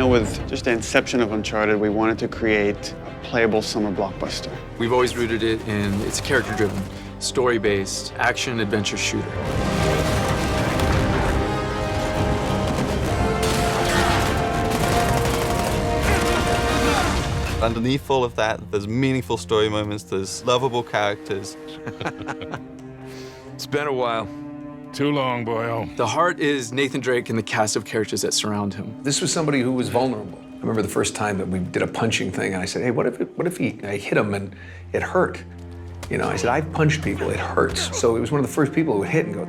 know, with just the inception of Uncharted, we wanted to create a playable summer blockbuster. We've always rooted it in, it's a character-driven, story-based, action-adventure shooter. Underneath all of that, there's meaningful story moments, there's lovable characters. It's been a while. Too long, boyo. The heart is Nathan Drake and the cast of characters that surround him. This was somebody who was vulnerable. I remember the first time that we did a punching thing, and I said, hey, what if I hit him and it hurt? You know, I said, I've punched people, it hurts. So he was one of the first people who would hit and go,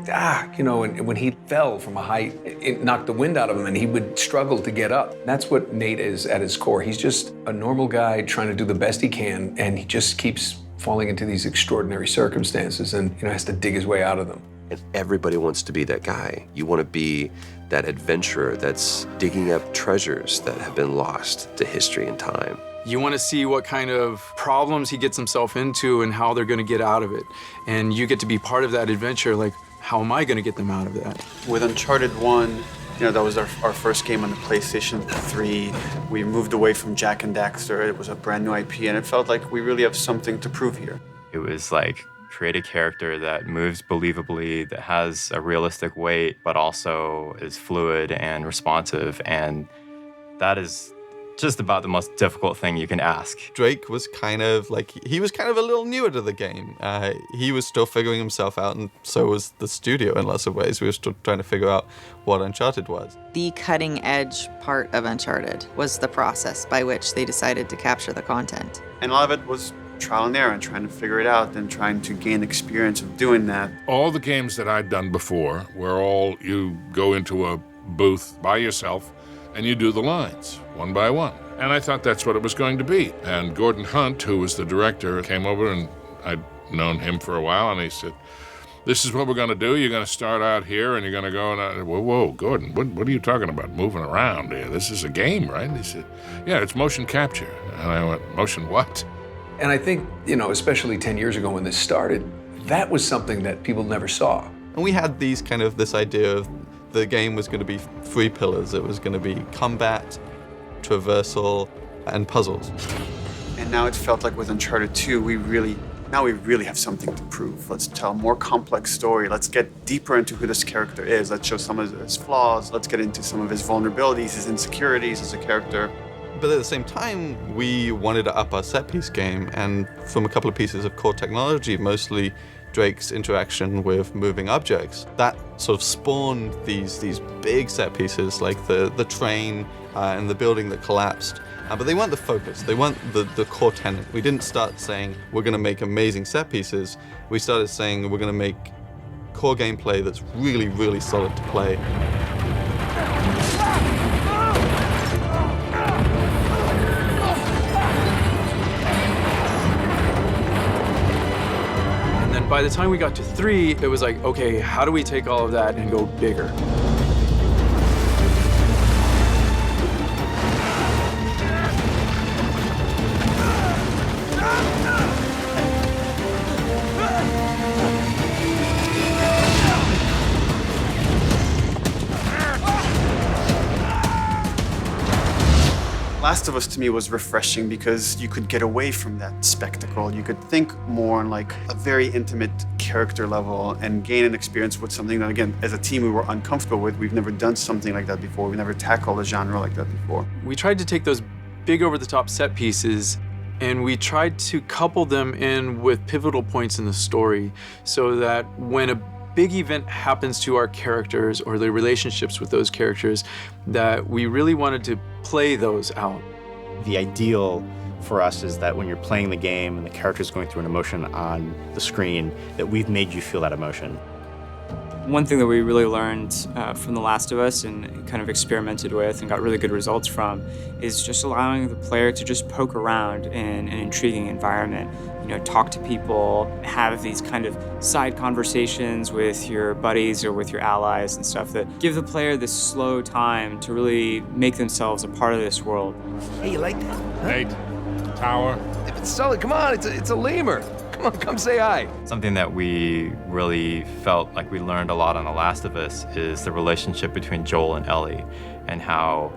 you know, and when he fell from a height, it knocked the wind out of him and he would struggle to get up. That's what Nate is at his core. He's just a normal guy trying to do the best he can, and he just keeps falling into these extraordinary circumstances and, you know, has to dig his way out of them. And everybody wants to be that guy. You want to be that adventurer that's digging up treasures that have been lost to history and time. You want to see what kind of problems he gets himself into and how they're going to get out of it. And you get to be part of that adventure, like, how am I going to get them out of that? With Uncharted 1, you know, that was our first game on the PlayStation 3. We moved away from Jak and Daxter. It was a brand new IP, and it felt like we really have something to prove here. It was like, create a character that moves believably, that has a realistic weight, but also is fluid and responsive. And that is just about the most difficult thing you can ask. Drake was kind of like, he was kind of a little newer to the game. He was still figuring himself out, and so was the studio in lots of ways. We were still trying to figure out what Uncharted was. The cutting edge part of Uncharted was the process by which they decided to capture the content. And a lot of it was trial and error and trying to figure it out and trying to gain experience of doing that. All the games that I'd done before were all you go into a booth by yourself and you do the lines one by one. And I thought that's what it was going to be. And Gordon Hunt, who was the director, came over, and I'd known him for a while, and he said, this is what we're going to do. You're going to start out here, and you're going to go, and I, whoa, Gordon, what are you talking about, moving around here? This is a game, right? And he said, yeah, it's motion capture. And I went, motion what? And I think, you know, especially 10 years ago when this started, that was something that people never saw. And we had this idea of the game was going to be 3 pillars. It was going to be combat, traversal, and puzzles. And now it felt like with Uncharted 2, we really have something to prove. Let's tell a more complex story. Let's get deeper into who this character is. Let's show some of his flaws. Let's get into some of his vulnerabilities, his insecurities as a character. But at the same time, we wanted to up our set-piece game, and from a couple of pieces of core technology, mostly Drake's interaction with moving objects, that sort of spawned these big set pieces like the train and the building that collapsed. But they weren't the focus. They weren't the core tenet. We didn't start saying we're going to make amazing set pieces. We started saying we're going to make core gameplay that's really, really solid to play. By the time we got to 3, it was like, okay, how do we take all of that and go bigger? Last of Us to me was refreshing because you could get away from that spectacle. You could think more on like a very intimate character level and gain an experience with something that, again, as a team we were uncomfortable with. We've never done something like that before. We've never tackled a genre like that before. We tried to take those big over-the-top set pieces and we tried to couple them in with pivotal points in the story so that when a big event happens to our characters or the relationships with those characters, that we really wanted to play those out. The ideal for us is that when you're playing the game and the character's going through an emotion on the screen, that we've made you feel that emotion. One thing that we really learned from The Last of Us and kind of experimented with and got really good results from is just allowing the player to just poke around in an intriguing environment. You know, talk to people, have these kind of side conversations with your buddies or with your allies and stuff that give the player this slow time to really make themselves a part of this world. Hey, you like that? Huh? Nate, tower. If it's solid, come on, it's a lemur. Come on, come say hi. Something that we really felt like we learned a lot on The Last of Us is the relationship between Joel and Ellie, and how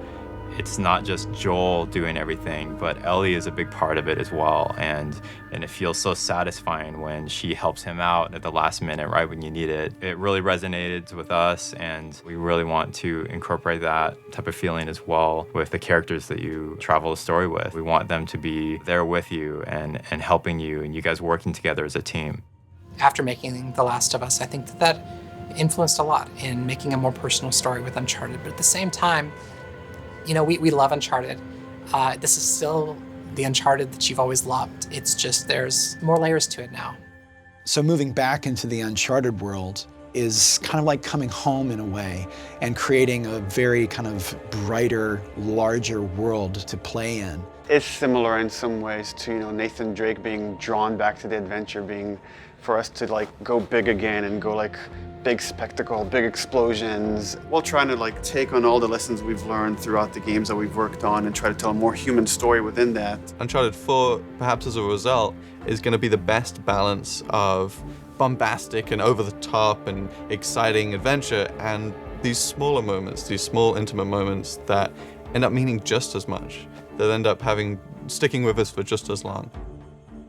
it's not just Joel doing everything, but Ellie is a big part of it as well. And it feels so satisfying when she helps him out at the last minute, right when you need it. It really resonated with us, and we really want to incorporate that type of feeling as well with the characters that you travel the story with. We want them to be there with you and helping you, and you guys working together as a team. After making The Last of Us, I think that influenced a lot in making a more personal story with Uncharted. But at the same time, you know, we love Uncharted. This is still the Uncharted that you've always loved. It's just there's more layers to it now. So moving back into the Uncharted world is kind of like coming home in a way and creating a very kind of brighter, larger world to play in. It's similar in some ways to, you know, Nathan Drake being drawn back to the adventure, being for us to like go big again and go like big spectacle, big explosions, while trying to like take on all the lessons we've learned throughout the games that we've worked on and try to tell a more human story within that. Uncharted 4, perhaps as a result, is going to be the best balance of bombastic and over-the-top and exciting adventure and these smaller moments, these small intimate moments that end up meaning just as much, that end up sticking with us for just as long.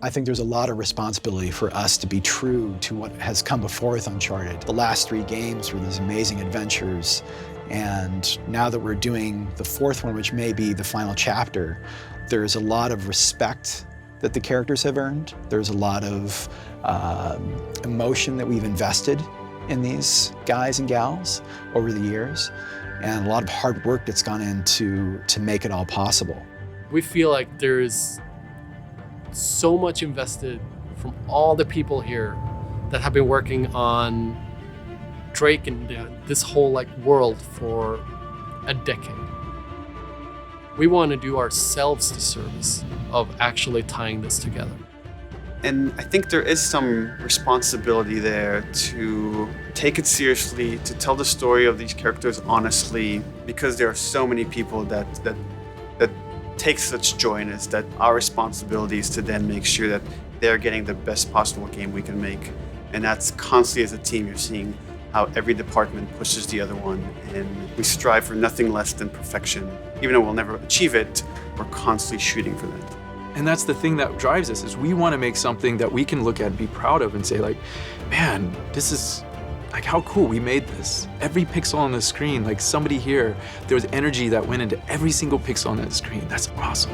I think there's a lot of responsibility for us to be true to what has come before with Uncharted. The last 3 games were these amazing adventures, and now that we're doing the 4th one, which may be the final chapter, there's a lot of respect that the characters have earned. There's a lot of emotion that we've invested in these guys and gals over the years, and a lot of hard work that's gone into to make it all possible. We feel like there's so much invested from all the people here that have been working on Drake and this whole like world for a decade. We want to do ourselves the service of actually tying this together. And I think there is some responsibility there to take it seriously, to tell the story of these characters honestly, because there are so many people that take such joy in it, that our responsibility is to then make sure that they're getting the best possible game we can make. And that's constantly as a team, you're seeing how every department pushes the other one, and we strive for nothing less than perfection. Even though we'll never achieve it, we're constantly shooting for that. And that's the thing that drives us, is we want to make something that we can look at and be proud of and say like, man, this is like how cool we made this. Every pixel on the screen, like somebody here, there was energy that went into every single pixel on that screen. That's awesome.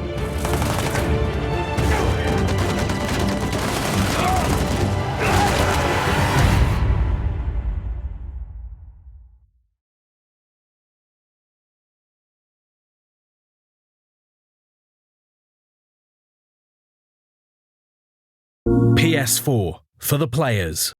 PS4 for the players.